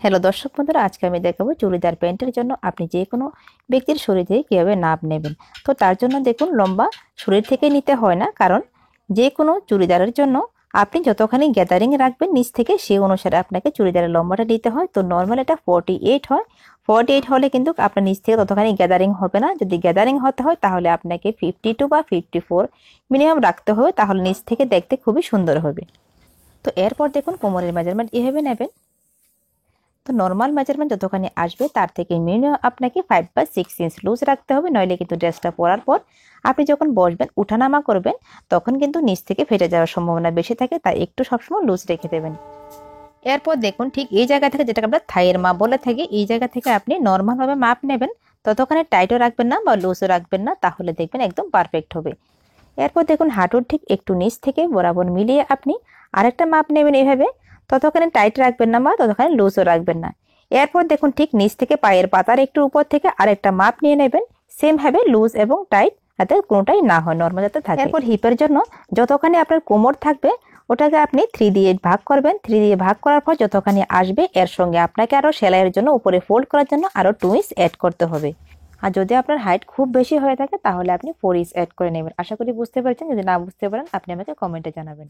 Hello দর্শক বন্ধুরা, আজকে আমি দেখাবো চুড়িদার প্যান্টের জন্য আপনি যে কোনো ব্যক্তির শরীর থেকে কীভাবে নাপ নেবেন। তো তার জন্য দেখুন, লম্বা শরীর থেকে নিতে হয় না, কারণ যে কোনো চুড়িদারের জন্য আপনি যতখানি গ্যাদারিং রাখবেন নিচ থেকে সেই অনুসারে আপনাকে চুড়িদারের লম্বাটা নিতে হয়। তো নর্মাল এটা 48 হয়। 48 হলে কিন্তু আপনার নিচ থেকে ততখানি গ্যাদারিং হবে না। যদি গ্যাদারিং হতে হয় তাহলে আপনাকে 52 বা 54 মিনিমাম রাখতে হবে, তাহলে নিচ থেকে দেখতে খুবই সুন্দর হবে। তো এরপর দেখুন, কোমরের মেজারমেন্ট এভাবে নেবেন। তো নর্মাল মেজারমেন্ট যতখানি আসবে তার থেকে মিনিমাম আপনাকে 5 বা 6 ইঞ্চ লুজ রাখতে হবে, নইলে কিন্তু ড্রেসটা পরার পর আপনি যখন বসবেন, উঠানামা করবেন, তখন কিন্তু নিচ থেকে ফেটে যাওয়ার সম্ভাবনা বেশি থাকে, তাই একটু সবসময় লুজ রেখে দেবেন। এরপর দেখুন, ঠিক এই জায়গা থেকে, যেটাকে আমরা থাইয়ের মাপ বলে থাকি, এই জায়গা থেকে আপনি নর্মালভাবে মাপ নেবেন। ততখানি টাইটও রাখবেন না বা লুজও রাখবেন না, তাহলে দেখবেন একদম পারফেক্ট হবে। এরপর দেখুন, হাঁটুর ঠিক একটু নিচ থেকে বরাবর মিলিয়ে আপনি আরেকটা মাপ নেবেন এভাবে। ততখানি টাইট রাখবেন না বা ততখানি লুজও রাখবেন না। এরপর দেখুন, ঠিক নিচ থেকে পায়ের পাতার একটু উপর থেকে আরেকটা মাপ নিয়ে নেবেন, সেম ভাবে লুজ এবং টাইট যাতে কোনোটাই না হয়, নর্মাল যাতে থাকে। এরপর হিপের জন্য যতখানি আপনার কোমর থাকবে ওটাকে আপনি 3 দিয়ে ভাগ করবেন। 3 দিয়ে ভাগ করার পর যতখানি আসবে এর সঙ্গে আপনাকে আরো সেলাইয়ের জন্য উপরে ফোল্ড করার জন্য আরো 2 ইঞ্চ অ্যাড করতে হবে। আর যদি আপনার হাইট খুব বেশি হয়ে থাকে তাহলে আপনি 4 ইঞ্চ অ্যাড করে নেবেন। আশা করি বুঝতে পেরেছেন। যদি না বুঝতে পারেন আপনি আমাকে কমেন্টে জানাবেন।